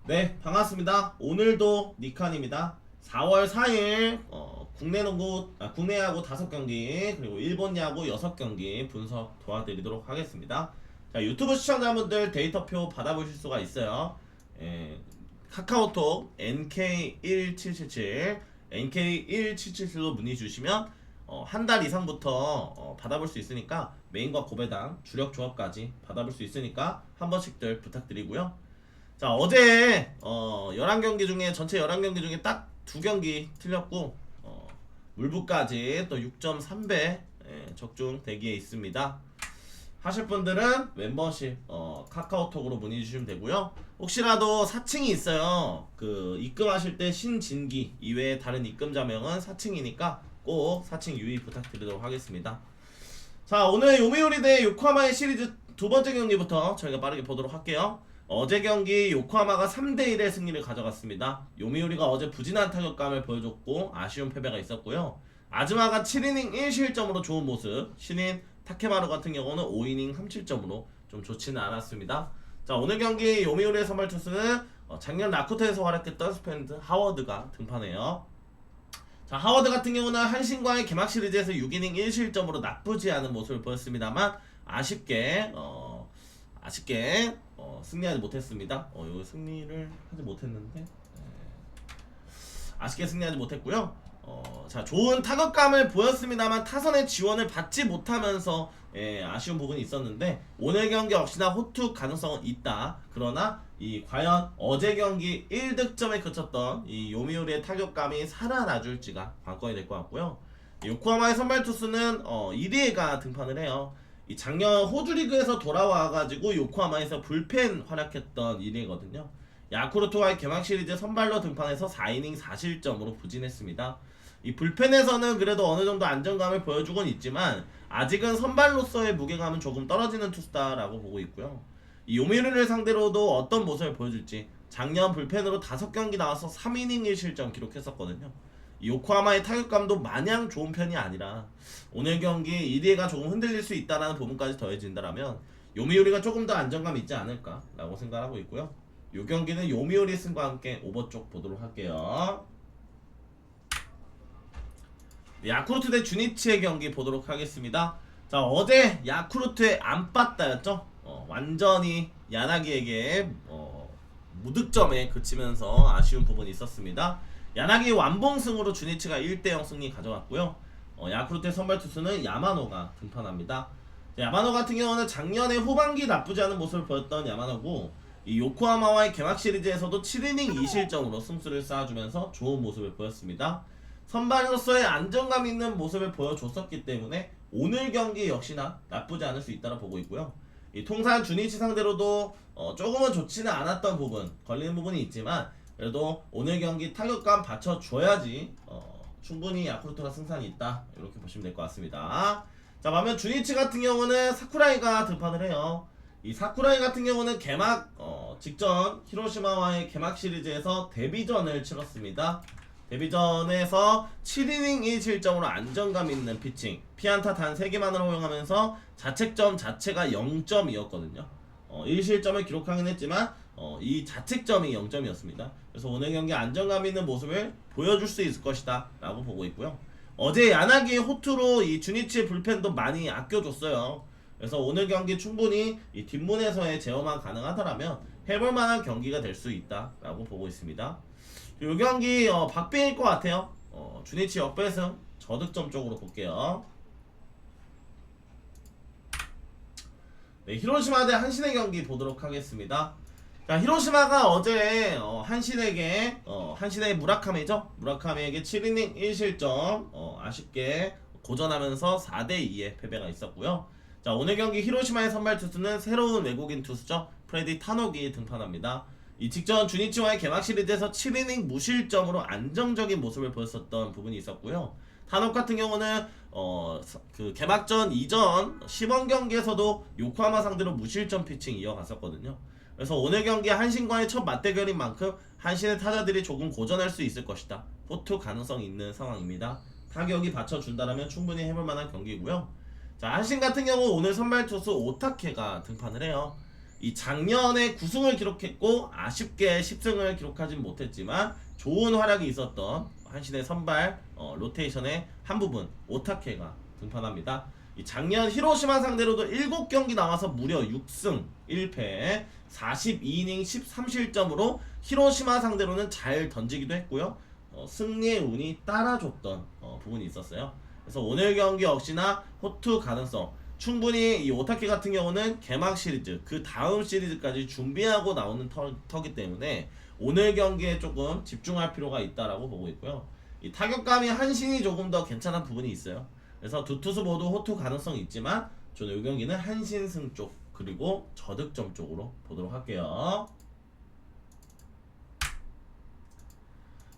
네, 반갑습니다. 오늘도 니칸입니다. 4월 4일 국내 야구 5경기 그리고 일본 야구 6경기 분석 도와드리도록 하겠습니다. 자, 유튜브 시청자분들 데이터표 받아보실 수가 있어요. 카카오톡 NK1777로 문의 주시면 한 달 이상부터 받아볼 수 있으니까 메인과 고배당, 주력 조합까지 받아볼 수 있으니까 한 번씩들 부탁드리고요. 자, 어제 11경기 중에 전체 11경기 중에 딱 2경기 틀렸고 물부까지 또 6.3배 적중 대기에 있습니다. 하실 분들은 멤버십 카카오톡으로 문의 주시면 되고요. 혹시라도 사칭이 있어요. 그 입금하실 때 신진기 이외에 다른 입금자명은 사칭이니까 꼭 사칭 유의 부탁드리도록 하겠습니다. 자, 오늘 요미우리 대 요코하마의 시리즈 두 번째 경기부터 저희가 빠르게 보도록 할게요. 어제 경기 요코하마가 3대1의 승리를 가져갔습니다. 요미우리가 어제 부진한 타격감을 보여줬고 아쉬운 패배가 있었고요. 아즈마가 7이닝 1실점으로 좋은 모습, 신인 타케마루 같은 경우는 5이닝 3실점으로 좀 좋지는 않았습니다. 자, 오늘 경기 요미우리의 선발 투수는 작년 라쿠텐에서 활약했던 스펜드 하워드가 등판해요. 자, 하워드 같은 경우는 한신과의 개막 시리즈에서 6이닝 1실점으로 나쁘지 않은 모습을 보였습니다만 아쉽게 승리하지 못했습니다. 요 승리를 하지 못했는데 아쉽게 승리하지 못했고요. 자, 좋은 타격감을 보였습니다만 타선의 지원을 받지 못하면서 아쉬운 부분이 있었는데 오늘 경기 역시나 호투 가능성은 있다. 그러나 과연 어제 경기 1득점에 그쳤던 이 요미우리의 타격감이 살아나줄지가 관건이 될 것 같고요. 요코하마의 선발 투수는 이리에가 등판을 해요. 이 작년 호주 리그에서 돌아와가지고 요코하마에서 불펜 활약했던 이리거든요. 야쿠르트와의 개막 시리즈 선발로 등판해서 4이닝 4실점으로 부진했습니다. 이 불펜에서는 그래도 어느 정도 안정감을 보여주곤 있지만 아직은 선발로서의 무게감은 조금 떨어지는 투수다라고 보고 있고요. 이 요미우리를 상대로도 어떤 모습을 보여줄지 작년 불펜으로 5경기 나와서 3이닝 1실점 기록했었거든요. 요코하마의 타격감도 마냥 좋은 편이 아니라 오늘 경기 이리에가 조금 흔들릴 수 있다는 부분까지 더해진다라면 요미우리가 조금 더 안정감이 있지 않을까라고 생각하고 있고요. 이 경기는 요미우리 승과 함께 오버 쪽 보도록 할게요. 야쿠르트 대 주니치의 경기 보도록 하겠습니다. 자, 어제 야쿠르트의 안빠따였죠. 완전히 야나기에게 무득점에 그치면서 아쉬운 부분이 있었습니다. 야나기 완봉승으로 주니치가 1대0 승리 가져갔고요. 야쿠르트의 선발 투수는 야마노가 등판합니다. 야마노 같은 경우는 작년에 후반기 나쁘지 않은 모습을 보였던 야마노고 이 요코하마와의 개막 시리즈에서도 7이닝 2실점으로 승수를 쌓아주면서 좋은 모습을 보였습니다. 선발로서의 안정감 있는 모습을 보여줬었기 때문에 오늘 경기 역시나 나쁘지 않을 수 있다고 보고 있고요. 이 통산 주니치 상대로도 조금은 좋지는 않았던 부분, 걸리는 부분이 있지만 그래도 오늘 경기 타격감 받쳐줘야지 충분히 야쿠르트가 승산이 있다 이렇게 보시면 될 것 같습니다. 자, 반면 주니치 같은 경우는 사쿠라이가 등판을 해요. 이 사쿠라이 같은 경우는 개막 직전 히로시마와의 개막 시리즈에서 데뷔전을 치렀습니다. 데뷔전에서 7이닝 1실점으로 안정감 있는 피칭, 피안타 단 3개만을 허용하면서 자책점 자체가 0점이었거든요. 1실점을 기록하긴 했지만 이 자책점이 0점이었습니다. 그래서 오늘 경기 안정감 있는 모습을 보여줄 수 있을 것이다 라고 보고 있고요. 어제 야나기의 호투로 이 주니치의 불펜도 많이 아껴줬어요. 그래서 오늘 경기 충분히 이 뒷문에서의 제어만 가능하다라면 해볼만한 경기가 될 수 있다 라고 보고 있습니다. 이 경기 박빙일 것 같아요. 주니치 역배승 저득점 쪽으로 볼게요. 네, 히로시마 대 한신의 경기 보도록 하겠습니다. 자, 히로시마가 어제 한신에게 한신의 무라카미죠. 무라카미에게 7이닝 1실점 아쉽게 고전하면서 4대2의 패배가 있었고요. 자, 오늘 경기 히로시마의 선발 투수는 새로운 외국인 투수죠. 프레디 타노기 등판합니다. 이 직전 주니치와의 개막 시리즈에서 7이닝 무실점으로 안정적인 모습을 보였었던 부분이 있었고요. 타노 같은 경우는 그 개막전 이전 시범 경기에서도 요코하마 상대로 무실점 피칭 이어갔었거든요. 그래서 오늘 경기 한신과의 첫 맞대결인 만큼 한신의 타자들이 조금 고전할 수 있을 것이다. 호투 가능성 있는 상황입니다. 타격이 받쳐준다면 충분히 해볼만한 경기고요. 자, 한신 같은 경우 오늘 선발 투수 오타케가 등판을 해요. 이 작년에 9승을 기록했고 아쉽게 10승을 기록하진 못했지만 좋은 활약이 있었던 한신의 선발 로테이션의 한 부분 오타케가 등판합니다. 이 작년 히로시마 상대로도 7경기 나와서 무려 6승 1패 42이닝 13실점으로 히로시마 상대로는 잘 던지기도 했고요. 승리의 운이 따라줬던 부분이 있었어요. 그래서 오늘 경기 역시나 호투 가능성 충분히 이 오타케 같은 경우는 개막 시리즈 그 다음 시리즈까지 준비하고 나오는 터기 때문에 오늘 경기에 조금 집중할 필요가 있다라고 보고 있고요. 이 타격감이 한신이 조금 더 괜찮은 부분이 있어요. 그래서 두 투수 모두 호투 가능성이 있지만 저는 이 경기는 한신승 쪽 그리고 저득점 쪽으로 보도록 할게요.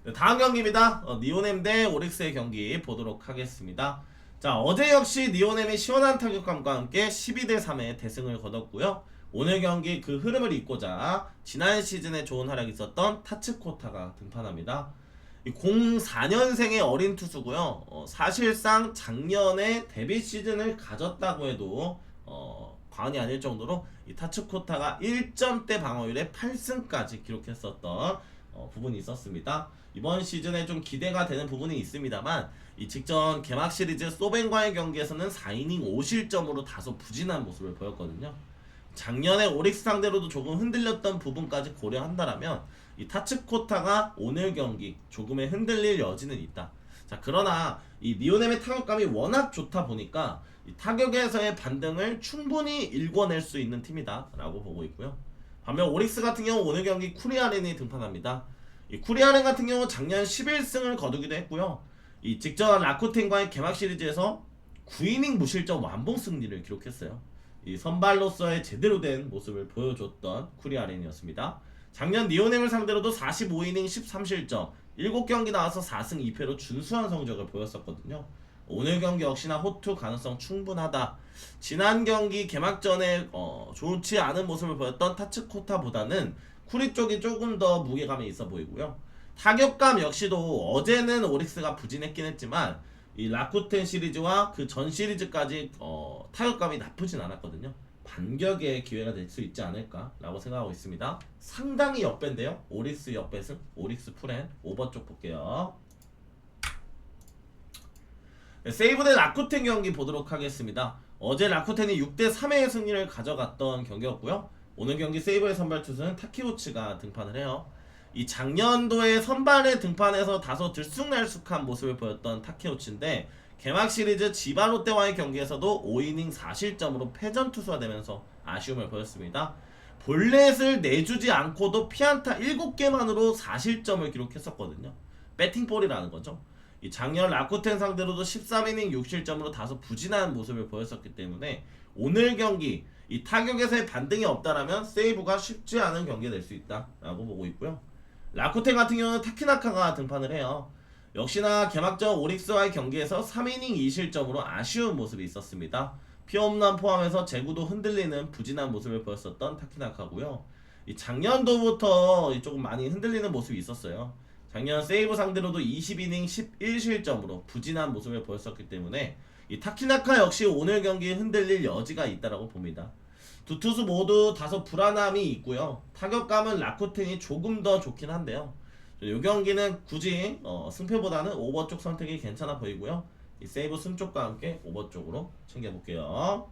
네, 다음 경기입니다. 니오넴 대 오릭스의 경기 보도록 하겠습니다. 자, 어제 역시 니오넴이 시원한 타격감과 함께 12대 3의 대승을 거뒀고요. 오늘 경기 그 흐름을 잇고자 지난 시즌에 좋은 활약이 있었던 타츠코타가 등판합니다. 04년생의 어린 투수고요. 사실상 작년에 데뷔 시즌을 가졌다고 해도 과언이 아닐 정도로 이 타츠코타가 1점대 방어율에 8승까지 기록했었던 부분이 있었습니다. 이번 시즌에 좀 기대가 되는 부분이 있습니다만 이 직전 개막 시리즈 소벤과의 경기에서는 4이닝 5실점으로 다소 부진한 모습을 보였거든요. 작년에 오릭스 상대로도 조금 흔들렸던 부분까지 고려한다라면 이 타츠코타가 오늘 경기 조금의 흔들릴 여지는 있다. 자, 그러나 이 니오넴의 타격감이 워낙 좋다 보니까 이 타격에서의 반등을 충분히 일궈낼 수 있는 팀이다 라고 보고 있고요. 반면 오릭스 같은 경우 오늘 경기 쿠리아렌이 등판합니다. 이 쿠리아렌 같은 경우 작년 11승을 거두기도 했고요. 이 직전 라쿠텐과의 개막 시리즈에서 9이닝 무실점 완봉 승리를 기록했어요. 이 선발로서의 제대로 된 모습을 보여줬던 쿠리아렌이었습니다. 작년 니오넴을 상대로도 45이닝 13실점 7경기 나와서 4승 2패로 준수한 성적을 보였었거든요. 오늘 경기 역시나 호투 가능성 충분하다. 지난 경기 개막전에 좋지 않은 모습을 보였던 타츠코타보다는 쿠리 쪽이 조금 더 무게감이 있어 보이고요. 타격감 역시도 어제는 오릭스가 부진했긴 했지만 이 라쿠텐 시리즈와 그 전 시리즈까지 타격감이 나쁘진 않았거든요. 반격의 기회가 될 수 있지 않을까 라고 생각하고 있습니다. 상당히 역배인데요. 오릭스 역배승, 오릭스 풀엔 오버 쪽 볼게요. 네, 세이브 대 라쿠텐 경기 보도록 하겠습니다. 어제 라쿠텐이 6대 3의 승리를 가져갔던 경기였고요. 오늘 경기 세이브의 선발 투수는 타키우치가 등판을 해요. 이 작년도에 선발에 등판해서 다소 들쑥날쑥한 모습을 보였던 타케우치인데 개막 시리즈 지바롯데와의 경기에서도 5이닝 4실점으로 패전 투수화되면서 아쉬움을 보였습니다. 볼넷을 내주지 않고도 피안타 7개만으로 4실점을 기록했었거든요. 배팅볼이라는 거죠. 이 작년 라쿠텐 상대로도 13이닝 6실점으로 다소 부진한 모습을 보였었기 때문에 오늘 경기 이 타격에서의 반등이 없다라면 세이브가 쉽지 않은 경기가 될 수 있다라고 보고 있고요. 라쿠텐 같은 경우는 타키나카가 등판을 해요. 역시나 개막전 오릭스와의 경기에서 3이닝 2실점으로 아쉬운 모습이 있었습니다. 피홈런 포함해서 제구도 흔들리는 부진한 모습을 보였었던 타키나카고요. 이 작년도부터 조금 많이 흔들리는 모습이 있었어요. 작년 세이브 상대로도 20이닝 11실점으로 부진한 모습을 보였었기 때문에 이 타키나카 역시 오늘 경기에 흔들릴 여지가 있다라고 봅니다. 두 투수 모두 다소 불안함이 있고요. 타격감은 라쿠텐이 조금 더 좋긴 한데요. 이 경기는 굳이 승패보다는 오버 쪽 선택이 괜찮아 보이고요. 이 세이브 승 쪽과 함께 오버 쪽으로 챙겨볼게요.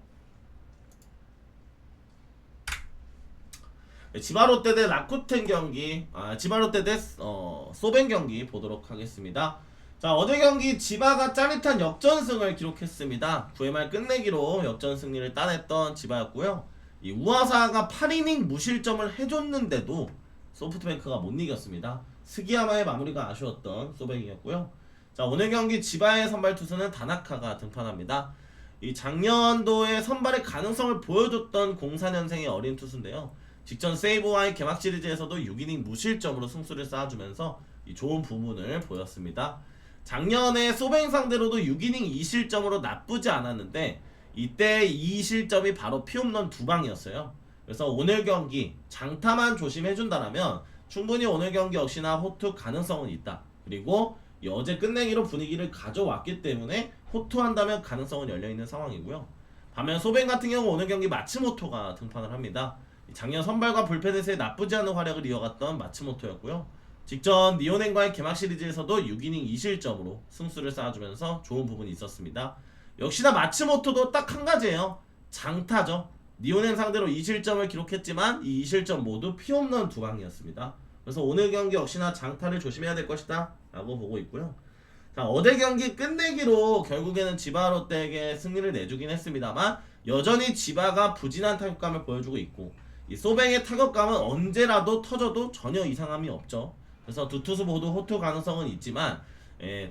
네, 지바롯데 대 라쿠텐 경기, 지바롯데 대 소벤 경기 보도록 하겠습니다. 자, 어제 경기 지바가 짜릿한 역전승을 기록했습니다. 9회 말 끝내기로 역전승리를 따냈던 지바였고요. 이 우아사가 8이닝 무실점을 해줬는데도 소프트뱅크가 못 이겼습니다. 스기야마의 마무리가 아쉬웠던 소뱅이었고요. 자, 오늘 경기 지바의 선발 투수는 다나카가 등판합니다. 이 작년도에 선발의 가능성을 보여줬던 04년생의 어린 투수인데요. 직전 세이브와의 개막 시리즈에서도 6이닝 무실점으로 승수를 쌓아주면서 이 좋은 부분을 보였습니다. 작년에 소뱅 상대로도 6이닝 2실점으로 나쁘지 않았는데 이때 2실점이 바로 피홈런 2방이었어요. 그래서 오늘 경기 장타만 조심해준다면 충분히 오늘 경기 역시나 호투 가능성은 있다. 그리고 어제 끝내기로 분위기를 가져왔기 때문에 호투한다면 가능성은 열려있는 상황이고요. 반면 소뱅 같은 경우 오늘 경기 마츠모토가 등판을 합니다. 작년 선발과 불펜에서의 나쁘지 않은 활약을 이어갔던 마츠모토였고요. 직전 니온행과의 개막 시리즈에서도 6이닝 2실점으로 승수를 쌓아주면서 좋은 부분이 있었습니다. 역시나 마츠모토도 딱 한 가지예요. 장타죠. 니온행 상대로 2실점을 기록했지만 이 2실점 모두 피홈런 두 방이었습니다. 그래서 오늘 경기 역시나 장타를 조심해야 될 것이다 라고 보고 있고요. 자, 어제 경기 끝내기로 결국에는 지바 롯데에게 승리를 내주긴 했습니다만 여전히 지바가 부진한 타격감을 보여주고 있고 이 소뱅의 타격감은 언제라도 터져도 전혀 이상함이 없죠. 그래서 두 투수 모두 호투 가능성은 있지만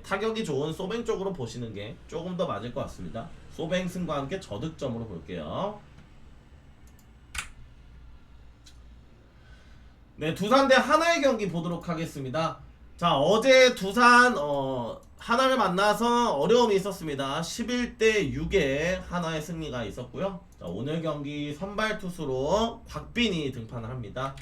타격이 좋은 소뱅 쪽으로 보시는 게 조금 더 맞을 것 같습니다. 소뱅 승과 함께 저득점으로 볼게요. 네, 두산 대 하나의 경기 보도록 하겠습니다. 자, 어제 두산 하나를 만나서 어려움이 있었습니다. 11대 6의 하나의 승리가 있었고요. 자, 오늘 경기 선발 투수로 곽빈이 등판을 합니다.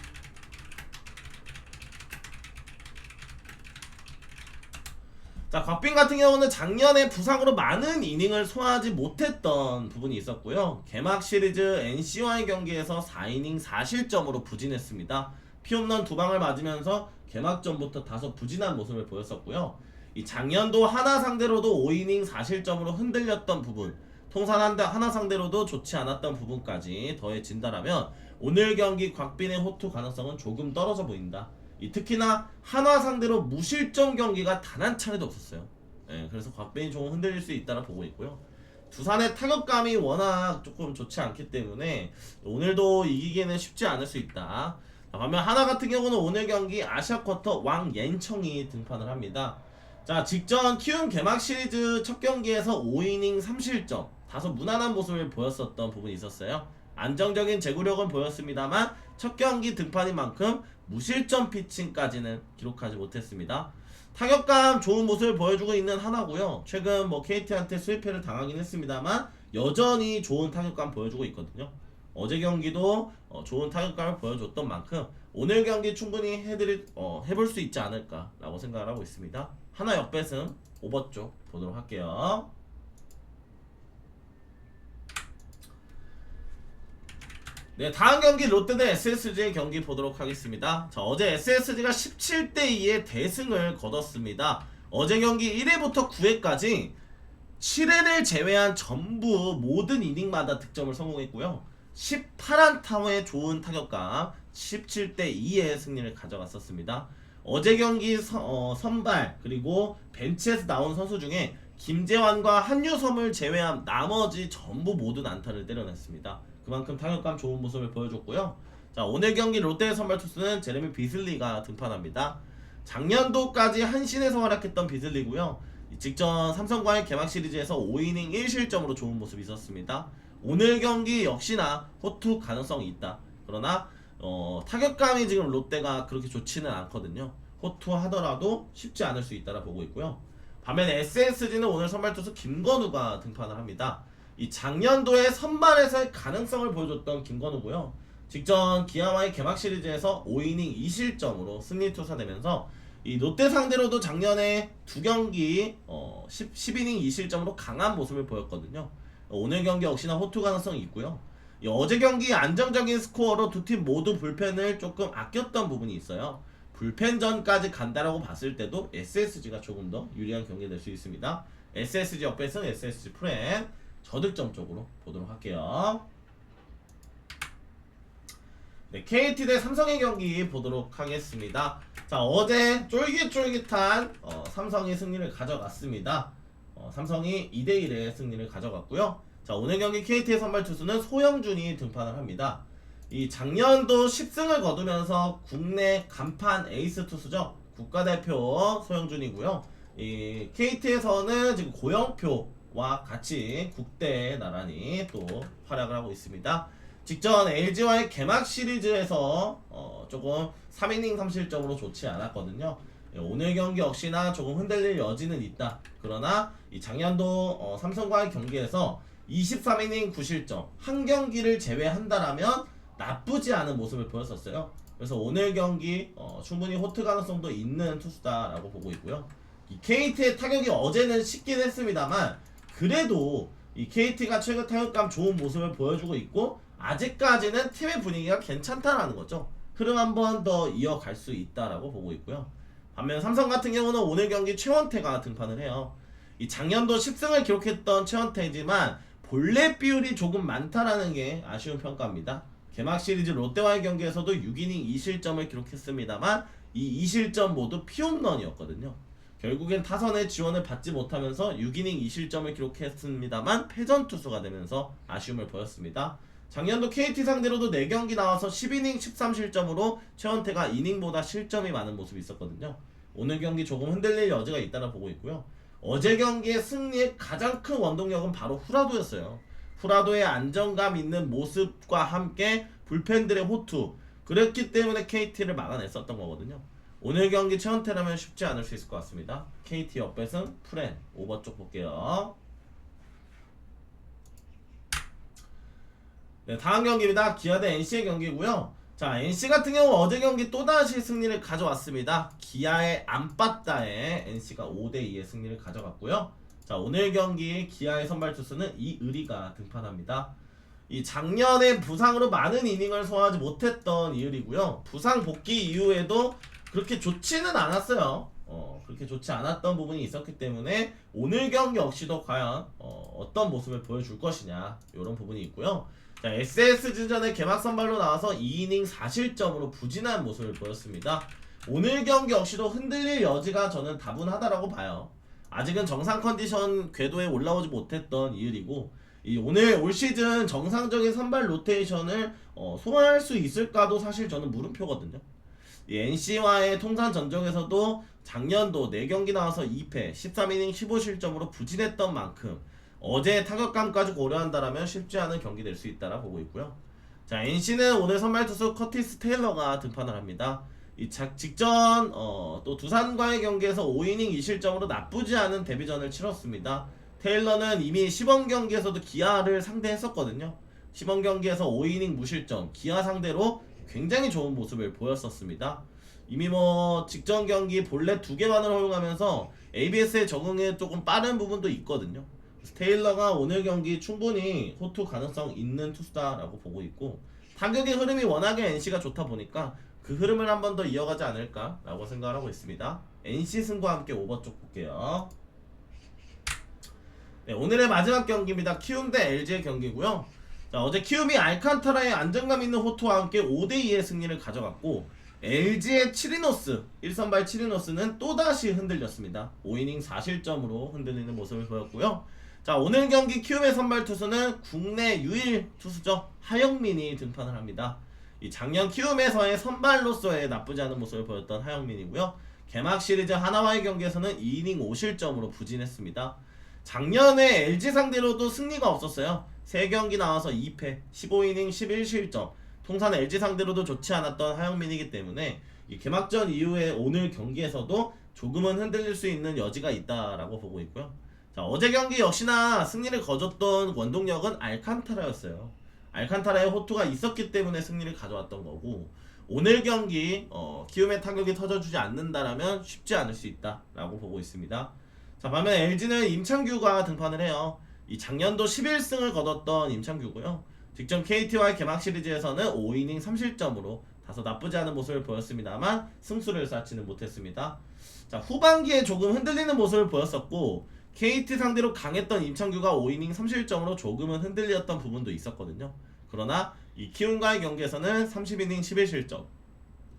자, 곽빈 같은 경우는 작년에 부상으로 많은 이닝을 소화하지 못했던 부분이 있었고요. 개막 시리즈 NC와의 경기에서 4이닝 4실점으로 부진했습니다. 피홈런 2방을 맞으면서 개막전부터 다소 부진한 모습을 보였었고요. 이 작년도 하나 상대로도 5이닝 4실점으로 흔들렸던 부분, 통산 하나 상대로도 좋지 않았던 부분까지 더해진다라면 오늘 경기 곽빈의 호투 가능성은 조금 떨어져 보인다. 특히나 한화 상대로 무실점 경기가 단 한 차례도 없었어요. 그래서 곽빈이 조금 흔들릴 수 있다라 보고 있고요. 두산의 타격감이 워낙 조금 좋지 않기 때문에 오늘도 이기기는 쉽지 않을 수 있다. 반면 하나 같은 경우는 오늘 경기 아시아쿼터 왕옌청이 등판을 합니다. 자, 직전 키움 개막 시리즈 첫 경기에서 5이닝 3실점 다소 무난한 모습을 보였었던 부분이 있었어요. 안정적인 제구력은 보였습니다만 첫 경기 등판인 만큼 무실점 피칭까지는 기록하지 못했습니다. 타격감 좋은 모습을 보여주고 있는 하나고요. 최근 KT한테 수입회를 당하긴 했습니다만 여전히 좋은 타격감 보여주고 있거든요. 어제 경기도 좋은 타격감을 보여줬던 만큼 오늘 경기 충분히 해볼 수 있지 않을까라고 생각을 하고 있습니다. 하나 역배승 오버 쪽 보도록 할게요. 네, 다음 경기 롯데 대 SSG의 경기 보도록 하겠습니다. 자, 어제 SSG가 17대 2의 대승을 거뒀습니다. 어제 경기 1회부터 9회까지 7회를 제외한 전부 모든 이닝마다 득점을 성공했고요. 18안타의 좋은 타격감 17대 2의 승리를 가져갔었습니다. 어제 경기 선발 그리고 벤치에서 나온 선수 중에 김재환과 한유섬을 제외한 나머지 전부 모든 안타를 때려냈습니다. 그만큼 타격감 좋은 모습을 보여줬고요. 자, 오늘 경기 롯데의 선발 투수는 제레미 비슬리가 등판합니다. 작년도까지 한신에서 활약했던 비슬리고요. 직전 삼성과의 개막 시리즈에서 5이닝 1실점으로 좋은 모습이 있었습니다. 오늘 경기 역시나 호투 가능성이 있다. 그러나 타격감이 지금 롯데가 그렇게 좋지는 않거든요. 호투 하더라도 쉽지 않을 수 있다라 보고 있고요. 반면에 SSG는 오늘 선발 투수 김건우가 등판을 합니다. 이 작년도에 선발에서의 가능성을 보여줬던 김건우고요. 직전 기아와의 개막 시리즈에서 5이닝 2실점으로 승리 투사되면서 이 롯데 상대로도 작년에 두 경기 10이닝 2실점으로 강한 모습을 보였거든요. 오늘 경기 역시나 호투 가능성이 있고요. 어제 경기 안정적인 스코어로 두 팀 모두 불펜을 조금 아꼈던 부분이 있어요. 불펜전까지 간다라고 봤을 때도 SSG가 조금 더 유리한 경기 될 수 있습니다. SSG 역배승, SSG 프렌 저득점 쪽으로 보도록 할게요. 네, KT 대 삼성의 경기 보도록 하겠습니다. 자, 어제 쫄깃쫄깃한 삼성이 승리를 가져갔습니다. 삼성이 2대1의 승리를 가져갔고요. 자, 오늘 경기 KT의 선발 투수는 소영준이 등판을 합니다. 이 작년도 10승을 거두면서 국내 간판 에이스 투수죠. 국가대표 소영준이고요. 이 KT에서는 지금 고영표와 같이 국대에 나란히 또 활약을 하고 있습니다. 직전 LG와의 개막 시리즈에서 조금 3이닝 3실점으로 좋지 않았거든요. 오늘 경기 역시나 조금 흔들릴 여지는 있다. 그러나 이 작년도 삼성과의 경기에서 23이닝 9실점 한 경기를 제외한다라면 나쁘지 않은 모습을 보였었어요. 그래서 오늘 경기 충분히 호투 가능성도 있는 투수다라고 보고 있고요. 이 KT의 타격이 어제는 쉽긴 했습니다만 그래도 이 KT가 최근 타격감 좋은 모습을 보여주고 있고 아직까지는 팀의 분위기가 괜찮다라는 거죠. 흐름 한 번 더 이어갈 수 있다라고 보고 있고요. 반면 삼성 같은 경우는 오늘 경기 최원태가 등판을 해요. 이 작년도 10승을 기록했던 최원태지만 볼넷 비율이 조금 많다라는 게 아쉬운 평가입니다. 개막 시리즈 롯데와의 경기에서도 6이닝 2실점을 기록했습니다만 이 2실점 모두 피홈런이었거든요. 결국엔 타선의 지원을 받지 못하면서 6이닝 2실점을 기록했습니다만 패전 투수가 되면서 아쉬움을 보였습니다. 작년도 KT 상대로도 4경기 나와서 10이닝 13실점으로 최원태가 이닝보다 실점이 많은 모습이 있었거든요. 오늘 경기 조금 흔들릴 여지가 있다고 보고 있고요. 어제 경기의 승리의 가장 큰 원동력은 바로 후라도였어요. 후라도의 안정감 있는 모습과 함께 불펜들의 호투, 그랬기 때문에 KT를 막아냈었던 거거든요. 오늘 경기 최원태라면 쉽지 않을 수 있을 것 같습니다. KT 역배승 프렌 오버 쪽 볼게요. 네, 다음 경기입니다. 기아 대 NC의 경기고요. 자, NC 같은 경우 어제 경기 또다시 승리를 가져왔습니다. 기아의 안빠따에 NC가 5대2의 승리를 가져갔고요. 자, 오늘 경기 기아의 선발 투수는 이의리가 등판합니다. 이 작년에 부상으로 많은 이닝을 소화하지 못했던 이의리고요. 부상 복귀 이후에도 그렇게 좋지는 않았어요. 그렇게 좋지 않았던 부분이 있었기 때문에 오늘 경기 역시도 과연 어떤 모습을 보여줄 것이냐 이런 부분이 있고요. 자, SSG전에 개막 선발로 나와서 2이닝 4실점으로 부진한 모습을 보였습니다. 오늘 경기 역시도 흔들릴 여지가 저는 다분하다라고 봐요. 아직은 정상 컨디션 궤도에 올라오지 못했던 이유이고 오늘 올 시즌 정상적인 선발 로테이션을 소화할 수 있을까도 사실 저는 물음표거든요. NC와의 통산 전적에서도 작년도 4경기 나와서 2패 13이닝 15실점으로 부진했던 만큼 어제 타격감까지 고려한다라면 쉽지 않은 경기 될 수 있다라 보고 있고요. 자, NC는 오늘 선발 투수 커티스 테일러가 등판을 합니다. 직전 또 두산과의 경기에서 5이닝 2실점으로 나쁘지 않은 데뷔전을 치렀습니다. 테일러는 이미 시범 경기에서도 기아를 상대했었거든요. 시범 경기에서 5이닝 무실점, 기아 상대로 굉장히 좋은 모습을 보였었습니다. 이미 직전 경기 볼넷 2개만을 허용하면서 ABS에 적응에 조금 빠른 부분도 있거든요. 테일러가 오늘 경기 충분히 호투 가능성 있는 투수다라고 보고 있고 타격의 흐름이 워낙에 NC가 좋다 보니까 그 흐름을 한 번 더 이어가지 않을까라고 생각을 하고 있습니다. NC 승과 함께 오버 쪽 볼게요. 네, 오늘의 마지막 경기입니다. 키움 대 LG의 경기고요. 자, 어제 키움이 알칸타라의 안정감 있는 호투와 함께 5대2의 승리를 가져갔고 LG의 치리노스 1선발 치리노스는 또다시 흔들렸습니다. 5이닝 4실점으로 흔들리는 모습을 보였고요. 자, 오늘 경기 키움의 선발 투수는 국내 유일 투수죠. 하영민이 등판을 합니다. 이 작년 키움에서의 선발로서의 나쁘지 않은 모습을 보였던 하영민이고요. 개막 시리즈 하나와의 경기에서는 2이닝 5실점으로 부진했습니다. 작년에 LG 상대로도 승리가 없었어요. 3경기 나와서 2패 15이닝 11실점, 통산 LG 상대로도 좋지 않았던 하영민이기 때문에 이 개막전 이후에 오늘 경기에서도 조금은 흔들릴 수 있는 여지가 있다라고 보고 있고요. 자, 어제 경기 역시나 승리를 거뒀던 원동력은 알칸타라였어요. 알칸타라의 호투가 있었기 때문에 승리를 가져왔던 거고 오늘 경기 키움의 타격이 터져주지 않는다라면 쉽지 않을 수 있다라고 보고 있습니다. 자, 반면 LG는 임창규가 등판을 해요. 이 작년도 11승을 거뒀던 임창규고요. 직전 KT와의 개막 시리즈에서는 5이닝 3실점으로 다소 나쁘지 않은 모습을 보였습니다만 승수를 쌓지는 못했습니다. 자, 후반기에 조금 흔들리는 모습을 보였었고 KT 상대로 강했던 임창규가 5이닝 3실점으로 조금은 흔들렸던 부분도 있었거든요. 그러나 이 키움과의 경기에서는 30이닝 11실점,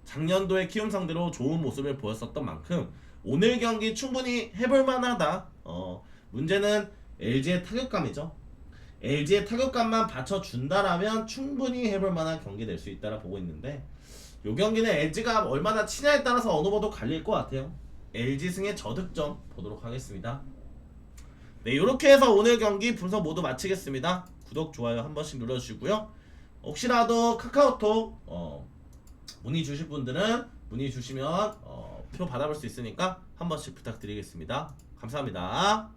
작년도의 키움 상대로 좋은 모습을 보였었던 만큼 오늘 경기 충분히 해볼만하다. 문제는 LG의 타격감이죠. LG의 타격감만 받쳐준다라면 충분히 해볼만한 경기 될 수 있다라 보고 있는데 이 경기는 LG가 얼마나 치냐에 따라서 어느 정도 갈릴 것 같아요. LG 승의 저득점 보도록 하겠습니다. 네, 이렇게 해서 오늘 경기 분석 모두 마치겠습니다. 구독, 좋아요 한 번씩 눌러주시고요. 혹시라도 카카오톡 문의 주실 분들은 문의 주시면 표 받아볼 수 있으니까 한 번씩 부탁드리겠습니다. 감사합니다.